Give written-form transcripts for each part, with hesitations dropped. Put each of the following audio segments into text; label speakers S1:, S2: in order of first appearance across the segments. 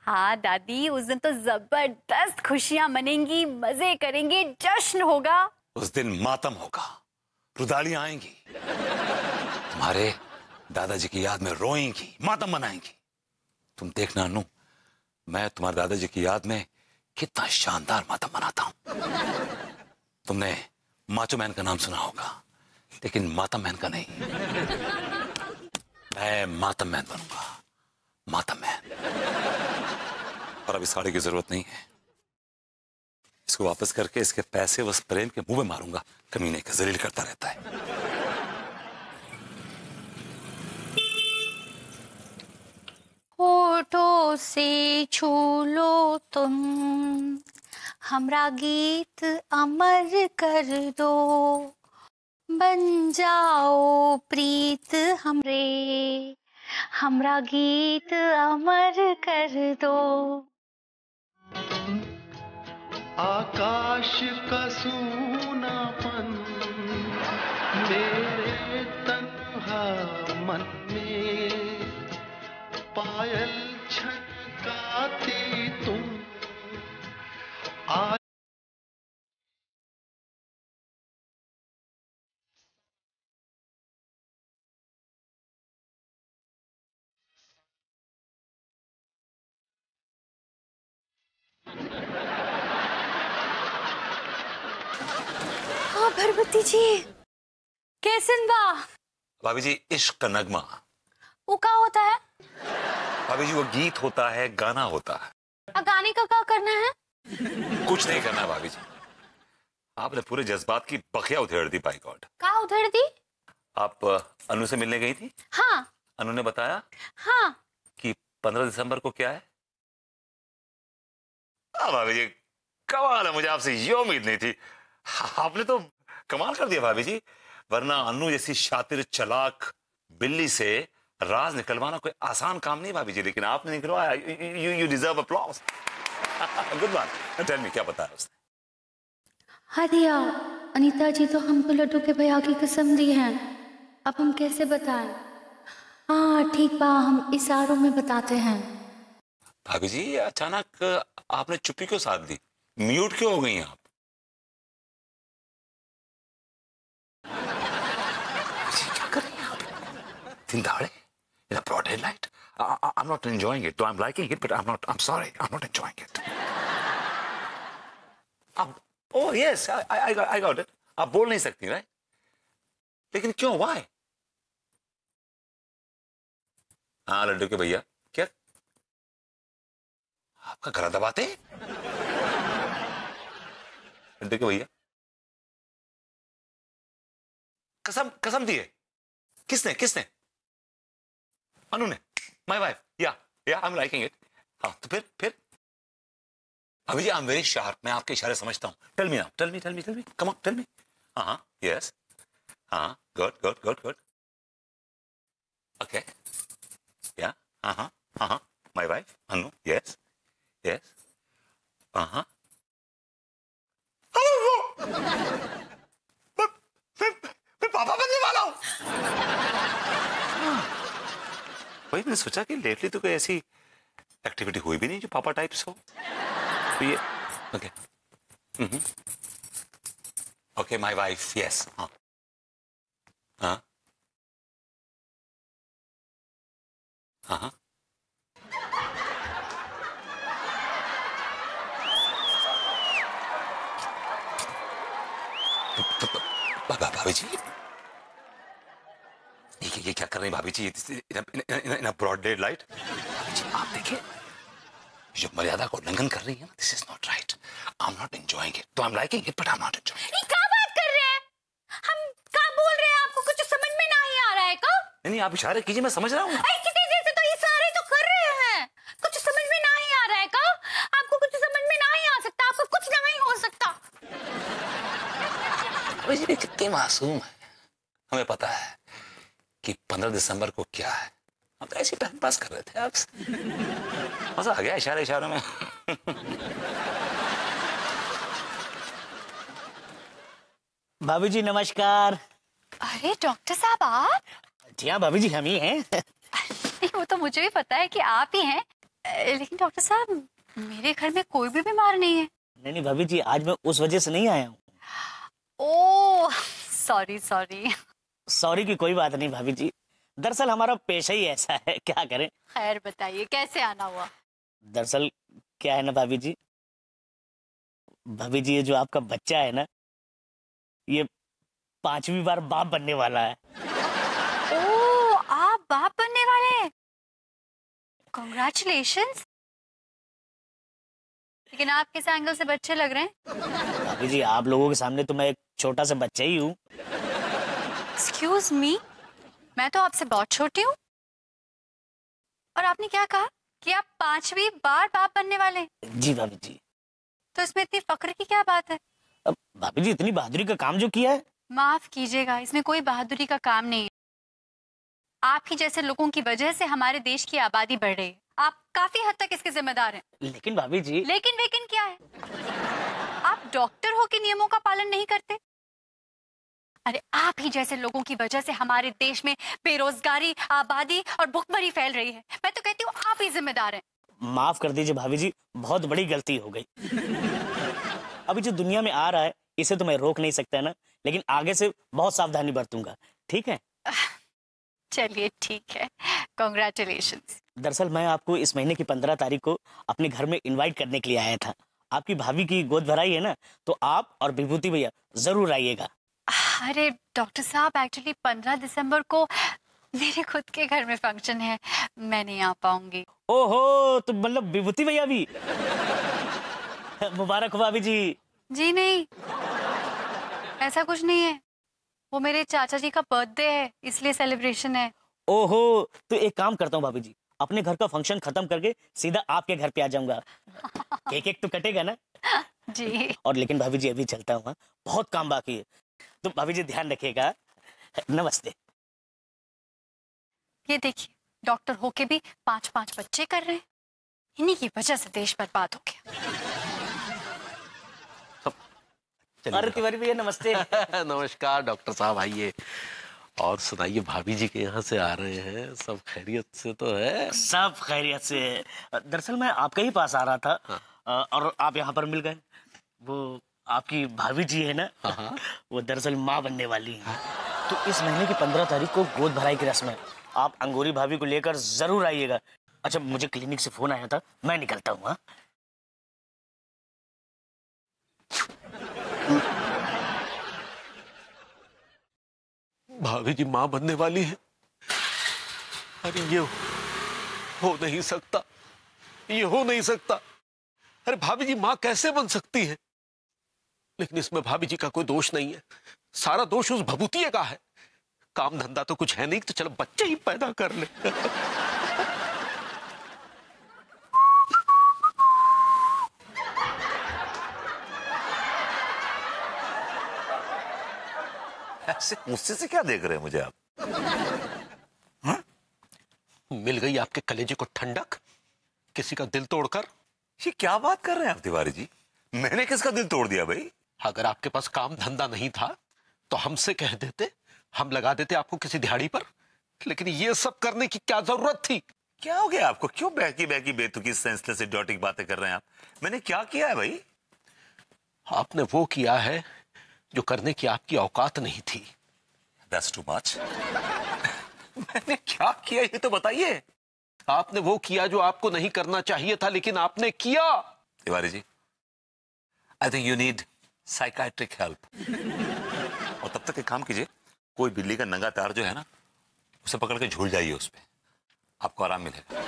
S1: हाँ दादी, उस दिन तो जबरदस्त खुशियां मनेंगी, मजे करेंगे, जश्न होगा।
S2: उस दिन मातम होगा, रुदालियां आएंगी, तुम्हारे दादाजी की याद में रोएंगी, मातम मनाएंगी। तुम देखना अनु, मैं तुम्हारे दादाजी की याद में कितना शानदार मातम मनाता हूं। तुमने माचो मैन का नाम सुना होगा, लेकिन मातम मैन का नहीं। मैं मातम मैन बनूंगा, मातम मैन। और अभी साड़ी की जरूरत नहीं है, इसको वापस करके इसके पैसे उस प्रेम के मुंह में मारूंगा, कमीने का जलील करता रहता है।
S1: होठों से छू लो तुम, हमरा गीत अमर कर दो, बन जाओ प्रीत हमरे, हमरा गीत अमर कर दो।
S3: आकाश का सूनापन मेरे तन्हा मन में, पायल छनकाती तुम आ।
S1: हाँ भरवती जी, कैसन बा?
S2: भाभी जी, इश्क का नगमा
S1: वो क्या होता है?
S2: भाभी जी, वो गीत होता है, गाना होता है।
S1: गाने का क्या करना है?
S2: कुछ नहीं करना भाभी जी, आपने पूरे जज्बात की बखिया उधेड़ दी। Bye God.
S1: क्या उधेड़ दी?
S2: आप अनु से मिलने गई थी?
S1: हाँ।
S2: अनु ने बताया
S1: हाँ
S2: कि 15 दिसंबर को क्या है? भाभी जी कमाल है, मुझे आपसे ये उम्मीद नहीं थी। आपने तो कमाल कर दिया भाभी जी, वरना अनु जैसी शातिर चालाक बिल्ली से राज निकलवाना कोई आसान काम नहीं भाभी जी, लेकिन आपने निकलवाया। You deserve applause. गुड बात। टेल मी, क्या बताया उसने?
S1: हाँ दिया, अनीता जी तो हमको लड्डू के भैया की कसम दी है, अब हम कैसे बताएं? हाँ ठीक बा, हम इशारों में बताते हैं।
S2: भाभी जी अचानक आपने चुप्पी क्यों साध दी, म्यूट क्यों हो गई आप? क्या कर रही हैं आप दिन दहाड़े in a broad daylight? I'm not enjoying it, though I'm liking it, but I'm sorry, I'm not enjoying it. Oh yes, I got it. आप बोल नहीं सकती, राइट? लेकिन क्यों, why? हाँ लड्डू के भैया, क्या आपका गला दबाते? लड्डू के भैया कसम दिए? किसने किसने? अनु ने? My wife? या आई एम लाइकिंग इट। हाँ तो फिर अभी जी आई एम वेरी शार्प, मैं आपके इशारे समझता हूँ। Tell me now, tell me come on, tell me. हाँ यस, हाँ गुड ओके, या हाँ माय वाइफ अनु, यस हाँ मैं पापा बनने वाला हूँ। वही मैंने सोचा कि लेटली तो कोई ऐसी एक्टिविटी हुई भी नहीं जो पापा टाइप्स हो, तो ये okay okay my wife, yes हाँ हाँ हाँ भाभी जी ये क्या कर रही हैं भाभी जी, इन ब्रॉड डे लाइट? भाभी जी आप देखिए, जो मर्यादा का उल्लंघन कर रही है ना, this is not right. I am not enjoying it, तो I am liking it, but I am not enjoying it.
S1: क्या बात कर रहे हैं? हम क्या बोल रहे हैं? आपको कुछ समझ में नहीं आ रहा है क्या?
S2: नहीं आप इशारे कीजिए, मैं समझ रहा हूँ।
S1: कितने देर से तो इशारे तो कर रहे हैं, कुछ समझ में नहीं आ रहा है क्या? आपको कुछ समझ में नहीं आ सकता, आपको कुछ नहीं हो सकता।
S2: भाभी जी कितनी मासूम है, हमें पता है कि 15 दिसंबर को क्या है, हम तो ऐसे टाइम पास कर रहे थे आपसे, मजा आ गया इशारों में।
S4: भाभी जी नमस्कार।
S1: अरे डॉक्टर साहब आप?
S4: जी हाँ भाभी जी, हम ही हैं।
S1: वो तो मुझे भी पता है कि आप ही हैं, लेकिन डॉक्टर साहब, मेरे घर में कोई भी बीमार नहीं है।
S4: नहीं नहीं भाभी जी, आज मैं उस वजह से नहीं आया हूँ।
S1: ओह, सॉरी सॉरी।
S4: सॉरी की कोई बात नहीं भाभी जी, दरअसल हमारा पेशा ही ऐसा है, क्या करें।
S1: खैर बताइए, कैसे आना हुआ?
S4: दरअसल क्या है ना भाभी जी, ये जो आपका बच्चा है ना, ये 5वीं बार बाप बनने वाला है।
S1: ओह, आप बाप बनने वाले हैं? कॉन्ग्रेचुलेशंस। लेकिन आप किस एंगल से बच्चे लग रहे हैं?
S4: भाभी जी, आप लोगों के सामने तो मैं एक छोटा सा बच्चा ही हूँ।
S1: एक्सक्यूज मी, मैं तो आपसे बहुत छोटी हूँ। और आपने क्या कहा कि आप 5वीं बार बाप बनने वाले हैं?
S4: जी भाभी जी।
S1: तो इसमें इतनी फक्र की क्या बात है?
S4: अब भाभी जी, इतनी बहादुरी का काम जो किया है।
S1: माफ कीजिएगा, इसमें कोई बहादुरी का काम नहीं है। आप ही जैसे लोगों की वजह से हमारे देश की आबादी बढ़ रही है। आप काफी हद तक इसके जिम्मेदार हैं।
S4: लेकिन भाभी जी।
S1: लेकिन क्या है? आप डॉक्टर हो के नियमों का पालन नहीं करते? अरे, आप ही जैसे लोगों की वजह से हमारे देश में बेरोजगारी, आबादी और भुखमरी फैल रही है। मैं तो कहती हूँ आप ही जिम्मेदार हैं।
S4: माफ कर दीजिए भाभी जी, बहुत बड़ी गलती हो गई। अभी जो दुनिया में आ रहा है, इसे तो मैं रोक नहीं सकता ना, लेकिन आगे से बहुत सावधानी बरतूंगा, ठीक है?
S1: चलिए ठीक है, कॉन्ग्रेचुलेशंस।
S4: दरअसल मैं आपको इस महीने की 15 तारीख को अपने घर में इनवाइट करने के लिए आया था। आपकी भाभी की गोद भराई है ना, तो आप और विभूति भैया जरूर आइएगा।
S1: अरे डॉक्टर साहब, एक्चुअली 15 दिसंबर को मेरे खुद के घर में फंक्शन है, मैं नहीं आ पाऊंगी।
S4: ओहो, तो मतलब विभूति भैया भी। मुबारक हो भाभी जी।
S1: जी नहीं, ऐसा कुछ नहीं है। वो मेरे चाचा जी का बर्थडे है, इसलिए सेलिब्रेशन है।
S4: ओहो, तो एक काम करता हूँ भाभी जी, अपने घर का फंक्शन खत्म करके सीधा आपके घर पे आ जाऊंगा। केक एक तो कटेगा ना?
S1: जी।
S4: और लेकिन भाभी जी, अभी चलता हूँ, हाँ? बहुत काम बाकी है, तो भाभी जी ध्यान रखिएगा। नमस्ते।
S1: ये देखिए, डॉक्टर होके भी 5-5 बच्चे कर रहे हैं। इन्हीं की वजह से देश बर्बाद हो गया।
S4: अरे तिवारी भैया, नमस्ते।
S5: नमस्कार डॉक्टर साहब, आइए। और सुनाइए, भाभी जी के यहाँ से आ रहे हैं, सब खैरियत से तो है?
S4: सब खैरियत से। दरअसल मैं आपके ही पास आ रहा था।
S5: हाँ।
S4: और आप यहाँ पर मिल गए। वो आपकी भाभी जी है ना,
S5: हाँ।
S4: वो दरअसल माँ बनने वाली है। तो इस महीने की 15 तारीख को गोद भराई की रस्म है। आप अंगूरी भाभी को लेकर जरूर आइएगा। अच्छा, मुझे क्लिनिक से फोन आया था, मैं निकलता हूँ।
S5: भाभी जी माँ बनने वाली है? अरे ये हो नहीं सकता, ये हो नहीं सकता। अरे भाभी जी माँ कैसे बन सकती है? लेकिन इसमें भाभी जी का कोई दोष नहीं है, सारा दोष उस भभूतिये का है। काम धंधा तो कुछ है नहीं, तो चलो बच्चे ही पैदा कर ले।
S2: ऐसे मुझसे से क्या देख रहे हैं मुझे आप?
S5: मिल गई आपके कलेजे को ठंडक, किसी का दिल तोड़कर।
S2: ये क्या बात कर रहे हैं आप तिवारी जी? मैंने किसका दिल तोड़ दिया भाई?
S5: अगर आपके पास काम धंधा नहीं था तो हमसे कह देते, हम लगा देते आपको किसी दिहाड़ी पर। लेकिन ये सब करने की क्या जरूरत थी?
S2: क्या हो गया आपको? क्यों बहकी बहकी बेतुकी सेंसलेस इडियोटिक बातें कर रहे हैं आप? मैंने क्या किया है भाई?
S5: आपने वो किया है जो करने की आपकी औकात नहीं थी।
S2: That's too much. मैंने क्या किया ये तो बताइए।
S5: आपने वो किया जो आपको नहीं करना चाहिए था, लेकिन आपने किया।
S2: Tiwari ji, I think you need psychiatric help. और तब तक एक काम कीजिए, कोई बिल्ली का नंगा तार जो है ना, उसे पकड़ के झूल जाइए उस पे, आपको आराम मिलेगा।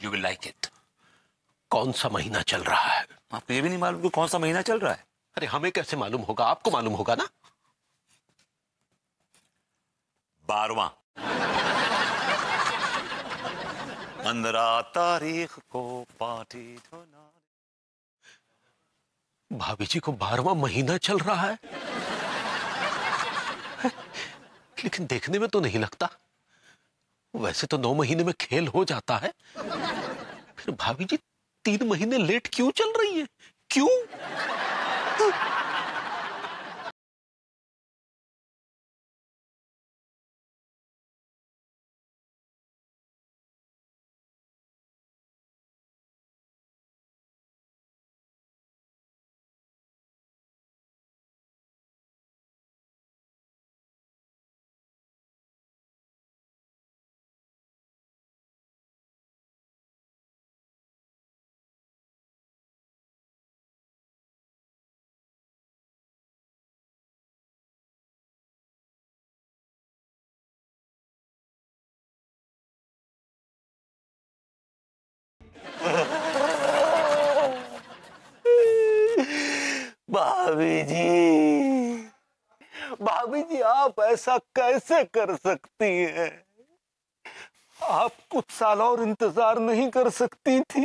S2: You will like it.
S5: कौन सा महीना चल रहा है?
S2: आपको ये भी नहीं मालूम कि कौन सा महीना चल रहा है?
S5: अरे हमें कैसे मालूम होगा? आपको मालूम होगा ना।
S2: 12वां। 15 तारीख को पार्टी होना।
S5: भाभी जी को 12वां महीना चल रहा है, लेकिन देखने में तो नहीं लगता। वैसे तो 9 महीने में खेल हो जाता है, फिर भाभी जी 3 महीने लेट क्यों चल रही है? क्यों? भाभी जी, भाभी जी, आप ऐसा कैसे कर सकती हैं? आप कुछ साल और इंतजार नहीं कर सकती थी?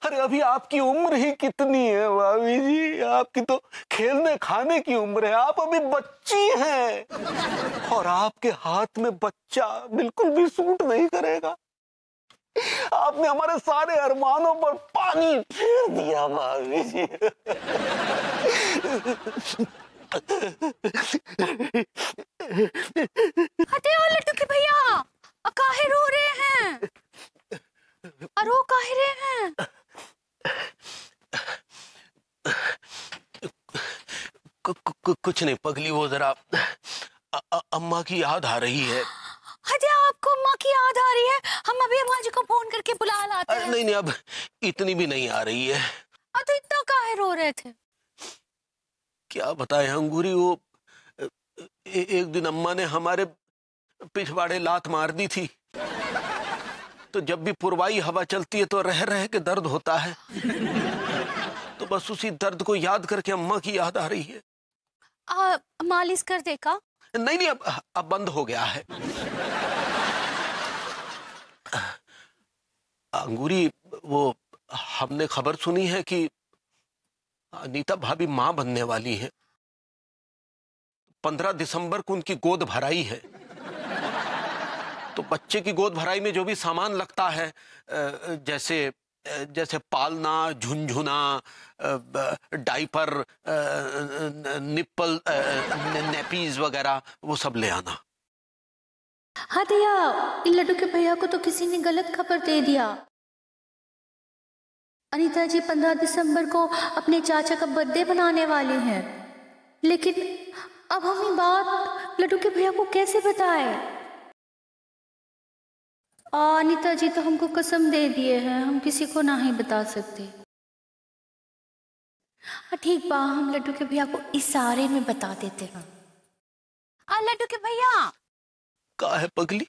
S5: अरे अभी आपकी उम्र ही कितनी है भाभी जी? आपकी तो खेलने खाने की उम्र है, आप अभी बच्ची हैं। और आपके हाथ में बच्चा बिल्कुल भी सूट नहीं करेगा। आपने हमारे सारे अरमानों पर पानी फेर दिया भाभी जी।
S1: हटे ओ लड्डू के भैया, काहे रो रहे हैं? रो काहे रहे हैं?
S5: कुछ नहीं पगली, वो जरा अम्मा की याद आ रही है।
S1: हटे, आपको अम्मा की याद आ रही है? हम अभी अम्मा जी को फोन करके बुला लाते हैं।
S5: नहीं नहीं, अब इतनी भी नहीं आ रही है।
S1: तो इतना काहे रो रहे थे?
S5: क्या बताएं अंगूरी, वो एक दिन अम्मा ने हमारे पिछवाड़े लात मार दी थी। तो जब भी पुरवाई हवा चलती है तो रह रह के दर्द होता है। तो बस उसी दर्द को याद करके अम्मा की याद आ रही है।
S1: मालिश कर देगा?
S5: नहीं नहीं, अब बंद हो गया है। अंगूरी, वो हमने खबर सुनी है कि अनीता भाभी मां बनने वाली है। 15 दिसंबर को उनकी गोद भराई है। तो बच्चे की गोद भराई में जो भी सामान लगता है, जैसे जैसे पालना, झुनझुना, डाइपर, निप्पल, नेपीज वगैरह, वो सब ले आना।
S1: हाँ भैया, इन लड्डू के भैया को तो किसी ने गलत खबर दे दिया। अनीता जी 15 दिसंबर को अपने चाचा का बर्थडे मनाने वाले हैं, लेकिन अब हम ये बात लड्डू के भैया को कैसे बताएं? अनीता जी तो हमको कसम दे दिए हैं, हम किसी को नहीं बता सकते। ठीक बा, हम लड्डू के भैया को इशारे में बता देते हैं। लड्डू के भैया।
S5: का है पगली?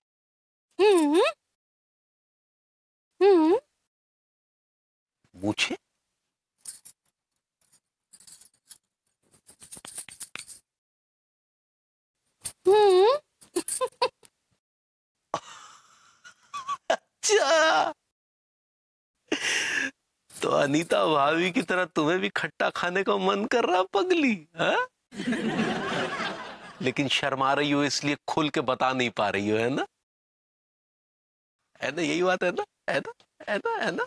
S5: मुझे अच्छा, तो अनीता भाभी की तरह तुम्हें भी खट्टा खाने का मन कर रहा पगली? लेकिन शर्मा रही हो इसलिए खुल के बता नहीं पा रही हो, है ना? है ना, यही बात है ना? है ना, है ना, है ना?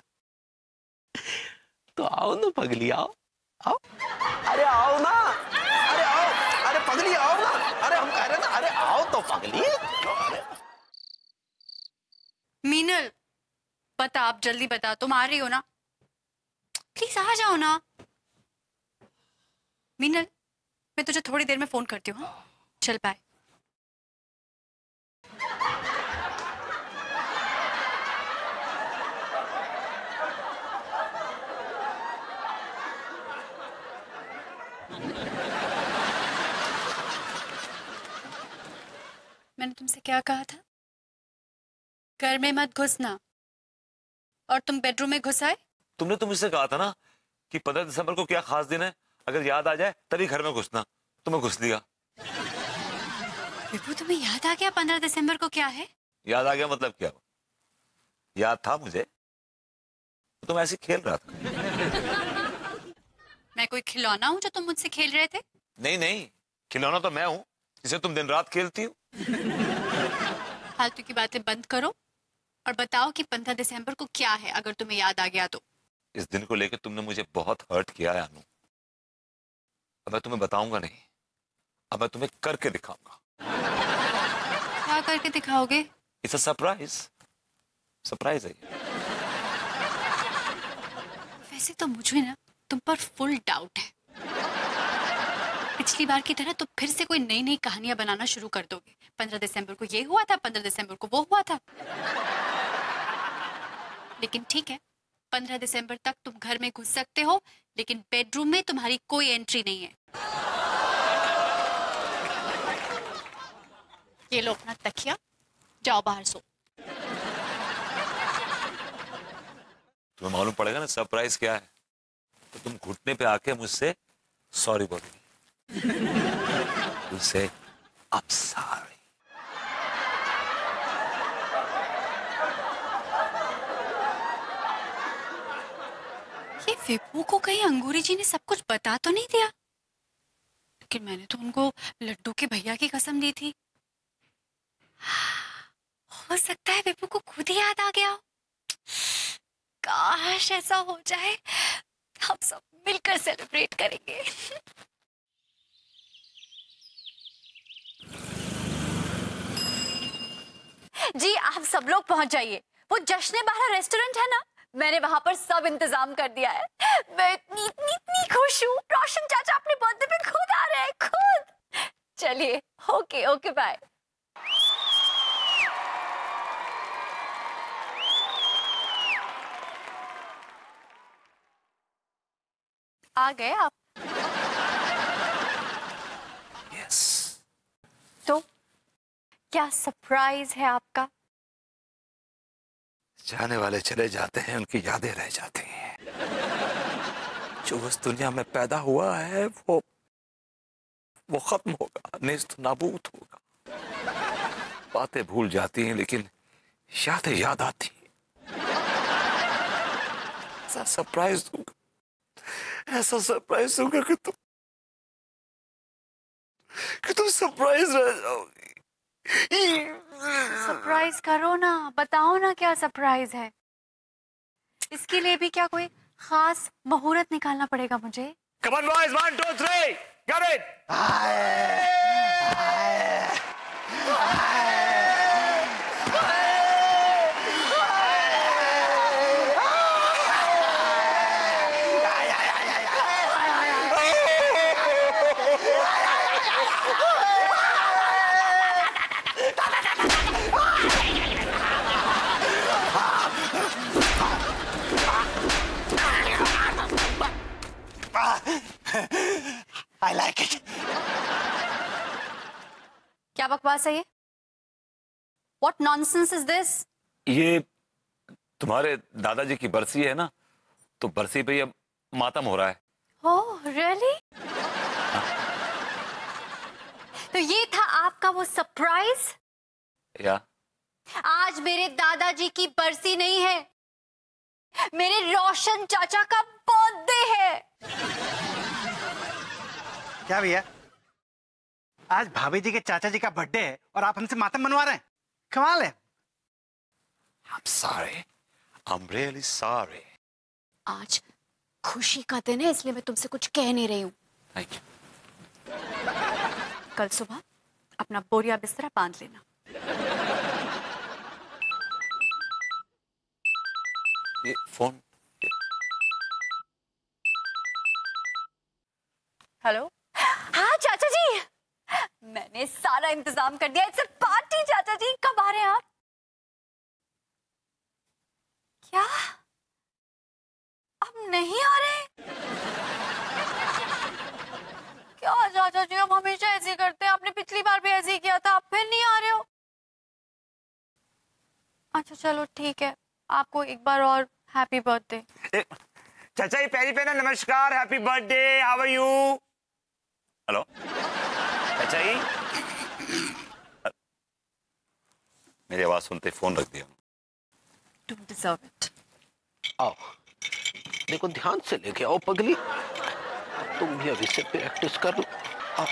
S5: तो आओ ना पगली, आओ आओ, अरे आओ ना, अरे आओ, अरे पगली आओ ना, अरे हम कह रहे ना, अरे आओ तो पगली।
S1: मीनल, बता, आप जल्दी बता, तुम आ रही हो ना? प्लीज आ जाओ ना। मीनल, मैं तुझे थोड़ी देर में फोन करती हूँ। चल बाय। मैंने तुमसे क्या कहा था? घर में मत घुसना, और तुम बेडरूम में घुस आए।
S2: तुमने तो मुझसे कहा था ना कि 15 दिसंबर को क्या खास दिन है, अगर याद आ जाए तभी घर में घुसना। तुम्हें घुस लिया।
S1: विभू, तुम्हें याद आ गया 15 दिसंबर को क्या है?
S2: याद आ गया मतलब क्या? याद था मुझे, तुम ऐसे खेल रहा था।
S1: मैं कोई खिलौना हूँ जो तुम मुझसे खेल रहे थे?
S2: नहीं नहीं, खिलौना तो मैं हूँ जिसे तुम दिन रात खेलती हो।
S1: फालतू की बातें बंद करो और बताओ कि 15 दिसंबर को क्या है, अगर तुम्हें याद आ गया तो।
S2: इस दिन को लेकर तुमने मुझे बहुत हर्ट किया है अनु। अब मैं तुम्हें बताऊंगा नहीं, अब मैं तुम्हें करके दिखाऊंगा।
S1: क्या करके दिखाओगे?
S2: It's a surprise. सरप्राइज है।
S1: वैसे तो मुझे ना तुम पर फुल डाउट है। पिछली बार की तरह तुम फिर से कोई नई नई कहानियां बनाना शुरू कर दोगे। 15 दिसंबर को ये हुआ था, 15 दिसंबर को वो हुआ था। लेकिन ठीक है, 15 दिसंबर तक तुम घर में घुस सकते हो, लेकिन बेडरूम में तुम्हारी कोई एंट्री नहीं है। ये लो अपना तकिया, जाओ बाहर सो।
S2: तुम्हें मालूम पड़ेगा ना सरप्राइज क्या है, तो तुम घुटने पे आके मुझसे सॉरी बोलोगी। तुझसे अब सॉरी।
S1: ये विपू को कहीं अंगूरी जी ने सब कुछ बता तो नहीं दिया? लेकिन मैंने तो उनको लड्डू के भैया की कसम दी थी। हो सकता है विपू को खुद ही याद आ गया हो। काश ऐसा हो जाए, हम सब मिलकर सेलिब्रेट करेंगे। जी आप सब लोग पहुंच जाइए, वो जश्न बाहर रेस्टोरेंट है ना, मैंने वहां पर सब इंतजाम कर दिया है। मैं इतनी इतनी इतनी खुश हूँ। रोशन चाचा अपने बर्थडे पे खुद आ रहे हैं, खुद। चलिए ओके ओके बाय। आ गए आप?
S2: यस।
S1: तो क्या सरप्राइज है आपका?
S2: जाने वाले चले जाते हैं, उनकी यादें रह जाती हैं। जो उस दुनिया में पैदा हुआ है वो खत्म होगा, नेस्त नाबूद होगा। बातें भूल जाती हैं लेकिन यादें याद आती हैं। ऐसा सरप्राइज दूंगा, ऐसा सरप्राइज दूंगा कि तुम सरप्राइज रह जाओगी।
S1: सरप्राइज करो ना, बताओ ना क्या सरप्राइज है। इसके लिए भी क्या कोई खास मुहूर्त निकालना पड़ेगा मुझे?
S2: Come on boys, 1 2 3, got it.
S5: I like it.
S1: क्या बकवास है ये? What nonsense is this?
S2: ये तुम्हारे दादाजी की बरसी है ना, तो बरसी पे ये मातम हो रहा है।
S1: Oh, really? तो ये था आपका वो सरप्राइज?
S2: या
S1: आज मेरे दादाजी की बरसी नहीं है, मेरे रोशन चाचा का बर्थडे है।
S6: क्या भैया, आज भाभी जी के चाचा जी का बर्थडे है और आप हमसे मातम मनवा रहे हैं? कमाल है।
S2: I'm sorry. I'm really sorry.
S1: आज खुशी का दिन है, इसलिए मैं तुमसे कुछ कह नहीं रही हूँ।
S2: Thank you.
S1: कल सुबह अपना बोरिया बिस्तरा बांध लेना।
S2: ये फोन।
S1: हेलो? हाँ चाचा जी, मैंने सारा इंतजाम कर दिया। इट्स अ पार्टी चाचा जी, कब आ रहे हैं आप? क्या अब नहीं आ रहे? क्या चाचा जी, आप हमेशा ऐसे करते हैं, आपने पिछली बार भी ऐसे ही किया था, आप फिर नहीं आ रहे हो। अच्छा चलो ठीक है, आपको एक बार और हैप्पी बर्थडे।
S7: चाचा जी पैरी पे ना नमस्कार, happy birthday, how are you?
S2: Hello
S7: चाचा जी
S2: मेरी आवाज सुनते ही फोन रख दिया।
S1: Don't deserve it.
S5: आओ, देखो ध्यान से लेके आओ पगली। तुम भी अभी से प्रैक्टिस कर लो। आओ,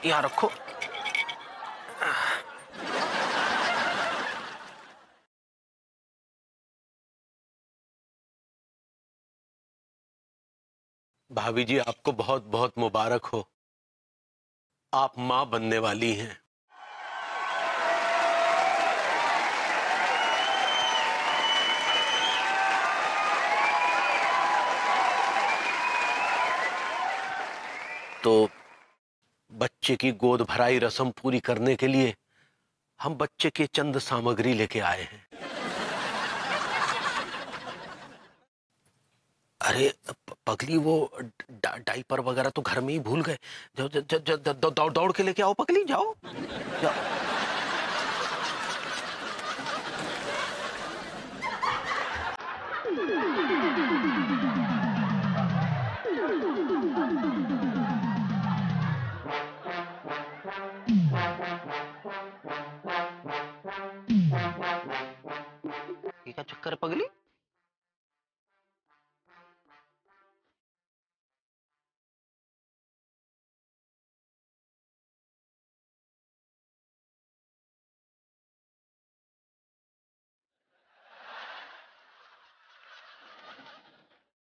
S5: यहाँ रखो। भाभी जी, आपको बहुत बहुत मुबारक हो, आप मां बनने वाली हैं। तो बच्चे की गोद भराई रस्म पूरी करने के लिए हम बच्चे के चंद सामग्री लेके आए हैं। अरे पगली, वो डाइपर वगैरह तो घर में ही भूल गए। दौड़ के लेके आओ पगली, जाओ जाओ।
S6: ये क्या चक्कर है पगली?